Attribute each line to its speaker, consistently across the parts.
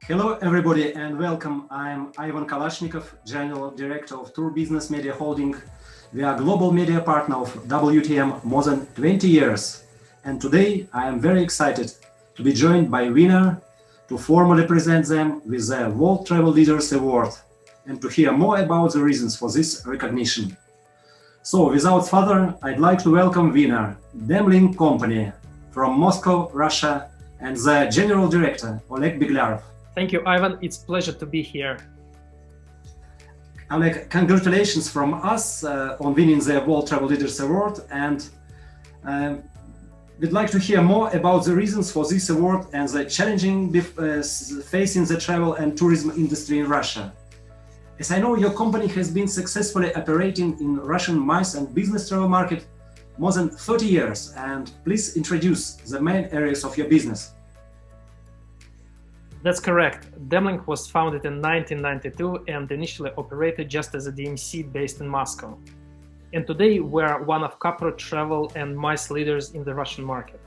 Speaker 1: Hello, everybody, and welcome. I'm Ivan Kalashnikov, General Director of TourBusiness Media Holding. We are a global media partner of WTM more than 20 years. And today I am very excited to be joined by winner to formally present them with the World Travel Leaders Award and to hear more about the reasons for this recognition. So without further, I'd like to welcome winner, Demlink company from Moscow, Russia, and the General Director, Oleg Beglarov.
Speaker 2: Thank you, Ivan. It's a pleasure to be here.
Speaker 1: Oleg, congratulations from us on winning the World Travel Leaders Award, and we'd like to hear more about the reasons for this award and the challenging facing the travel and tourism industry in Russia. As I know, your company has been successfully operating in Russian MICE and business travel market more than 30 years, and please introduce the main areas of your business.
Speaker 2: That's correct. Demlink was founded in 1992 and initially operated just as a DMC based in Moscow. And today we're one of corporate travel and MICE leaders in the Russian market.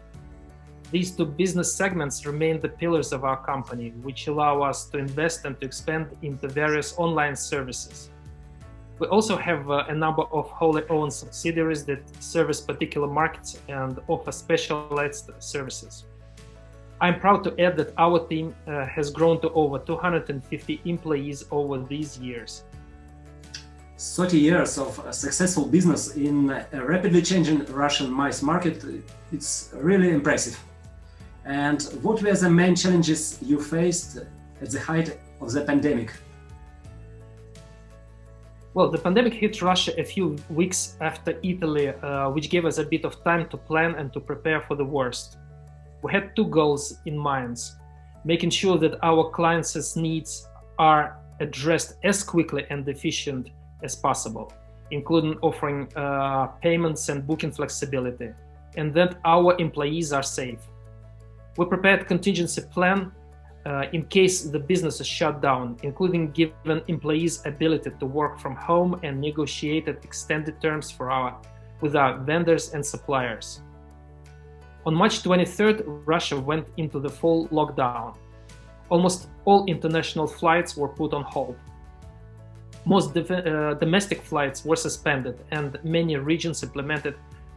Speaker 2: These two business segments remain the pillars of our company, which allow us to invest and to expand into various online services. We also have a number of wholly owned subsidiaries that service particular markets and offer specialized services. I'm proud to add that our team has grown to over 250 employees over these years.
Speaker 1: 30 years of successful business in a rapidly changing Russian MICE market, it's really impressive. And what were the main challenges you faced at the height of the pandemic?
Speaker 2: Well, the pandemic hit Russia a few weeks after Italy, which gave us a bit of time to plan and to prepare for the worst. We had two goals in mind: making sure that our clients' needs are addressed as quickly and efficient as possible, including offering payments and booking flexibility, and that our employees are safe. We prepared a contingency plan in case the business is shut down, including giving employees ability to work from home and negotiated extended terms with our vendors and suppliers. On March 23rd, Russia went into the full lockdown. Almost all international flights were put on hold. Most domestic flights were suspended, and many regions implemented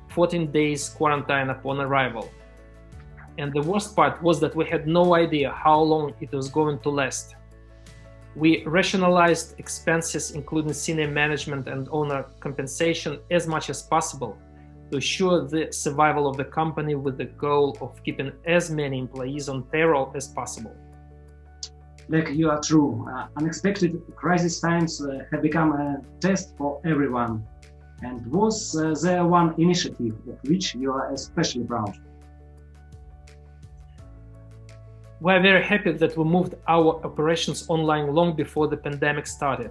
Speaker 2: 14 days quarantine upon arrival. And the worst part was that we had no idea how long it was going to last. We rationalized expenses, including senior management and owner compensation, as much as possible to assure the survival of the company, with the goal of keeping as many employees on payroll as possible.
Speaker 1: Like you are true, unexpected crisis times have become a test for everyone. And was there one initiative of which you are especially proud?
Speaker 2: We're very happy that we moved our operations online long before the pandemic started.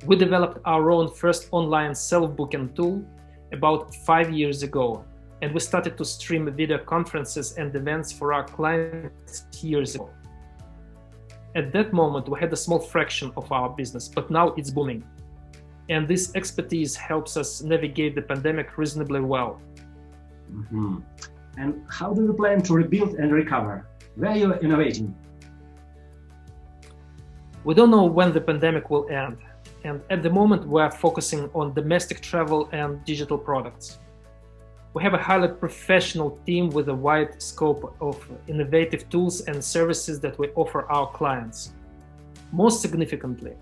Speaker 2: We developed our own first online self-booking tool about 5 years ago, and we started to stream video conferences and events for our clients years ago. At that moment, we had a small fraction of our business, but now it's booming. And this expertise helps us navigate the pandemic reasonably well.
Speaker 1: Mm-hmm. And how do you plan to rebuild and recover? Where are you innovating?
Speaker 2: We don't know when the pandemic will end. And at the moment, we are focusing on domestic travel and digital products. We have a highly professional team with a wide scope of innovative tools and services that we offer our clients. Most significantly,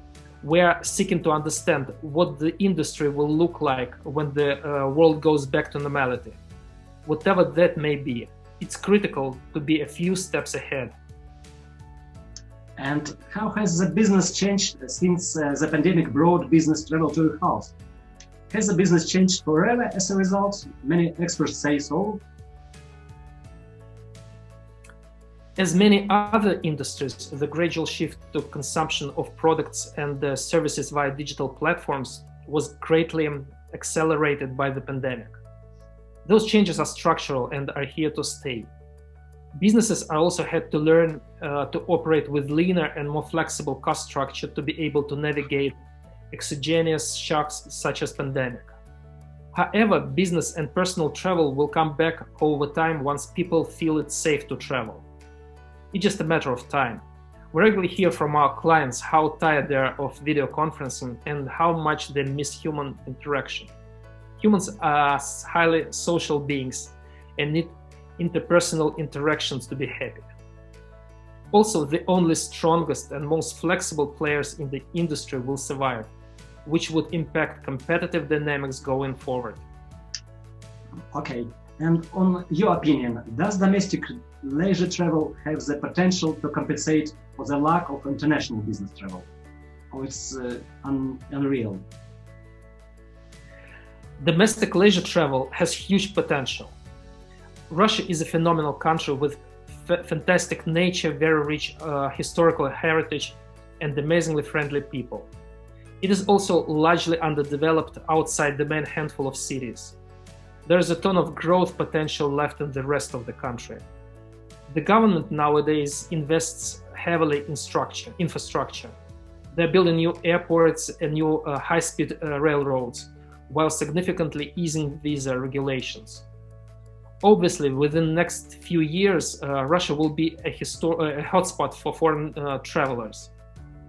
Speaker 2: we are seeking to understand what the industry will look like when the world goes back to normality. Whatever that may be, it's critical to be a few steps ahead.
Speaker 1: And how has the business changed since the pandemic brought business travel to your house? Has the business changed forever as a result? Many experts say so.
Speaker 2: As many other industries, the gradual shift to consumption of products and services via digital platforms was greatly accelerated by the pandemic. Those changes are structural and are here to stay. Businesses also had to learn to operate with leaner and more flexible cost structure to be able to navigate exogenous shocks such as pandemic. However, business and personal travel will come back over time once people feel it's safe to travel. It's just a matter of time. We regularly hear from our clients how tired they are of video conferencing and how much they miss human interaction. Humans are highly social beings and need interpersonal interactions to be happy. Also, the only strongest and most flexible players in the industry will survive, which would impact competitive dynamics going forward.
Speaker 1: Okay, and on your opinion, does domestic leisure travel have the potential to compensate for the lack of international business travel? Or it's unreal?
Speaker 2: Domestic leisure travel has huge potential. Russia is a phenomenal country with fantastic nature, very rich historical heritage, and amazingly friendly people. It is also largely underdeveloped outside the main handful of cities. There is a ton of growth potential left in the rest of the country. The government nowadays invests heavily in infrastructure. They're building new airports and new high-speed railroads, while significantly easing visa regulations. Obviously, within the next few years, Russia will be a hotspot for foreign travelers.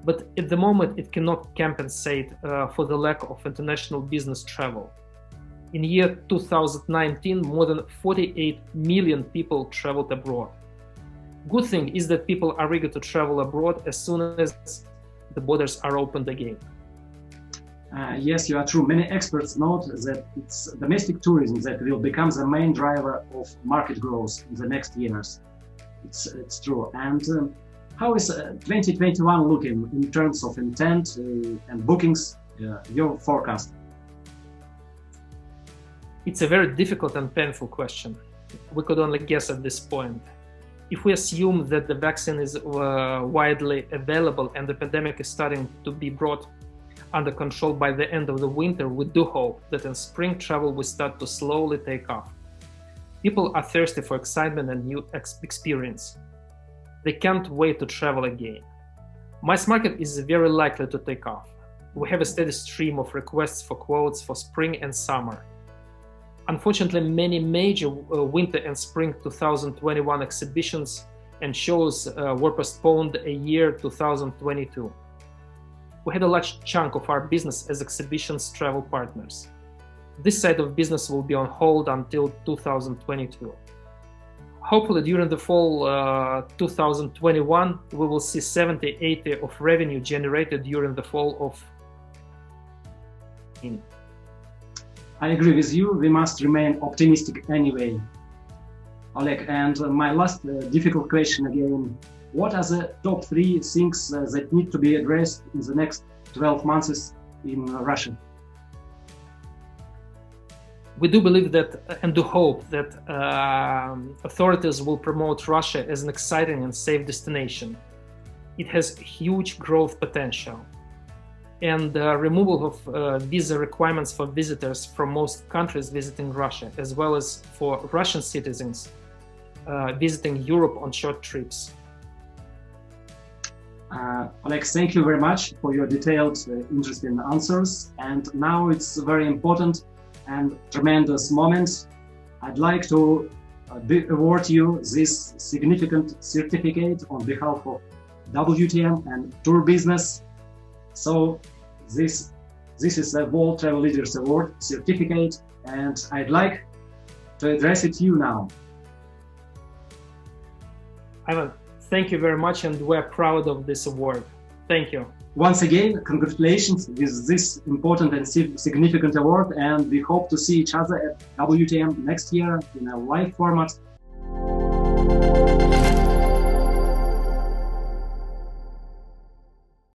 Speaker 2: But at the moment, it cannot compensate for the lack of international business travel. In year 2019, more than 48 million people traveled abroad. Good thing is that people are eager to travel abroad as soon as the borders are opened again.
Speaker 1: Yes, you are true. Many experts note that it's domestic tourism that will become the main driver of market growth in the next years. It's true. And how is 2021 looking in terms of intent and bookings, your forecast?
Speaker 2: It's a very difficult and painful question. We could only guess at this point. If we assume that the vaccine is widely available and the pandemic is starting to be brought under control by the end of the winter, we do hope that in spring travel will start to slowly take off. People are thirsty for excitement and new experience. They can't wait to travel again. Mass market is very likely to take off. We have a steady stream of requests for quotes for spring and summer. Unfortunately, many major winter and spring 2021 exhibitions and shows were postponed a year 2022. We had a large chunk of our business as exhibitions travel partners. This side of business will be on hold until 2022. Hopefully during the fall 2021, we will see 70-80 of revenue generated during the fall of.
Speaker 1: I agree with you. We must remain optimistic anyway. Oleg, and my last difficult question again. What are the top 3 things that need to be addressed in the next 12 months in Russia?
Speaker 2: We do believe that and do hope that authorities will promote Russia as an exciting and safe destination. It has huge growth potential. And removal of visa requirements for visitors from most countries visiting Russia, as well as for Russian citizens visiting Europe on short trips.
Speaker 1: Oleg, thank you very much for your detailed, interesting answers. And now it's a very important and tremendous moment. I'd like to award you this significant certificate on behalf of WTM and TourBusiness. So this is a World Travel Leaders Award certificate, and I'd like to address it to you now.
Speaker 2: Ivan, thank you very much, and we're proud of this award. Thank you.
Speaker 1: Once again, congratulations with this important and significant award, and we hope to see each other at WTM next year in a live format.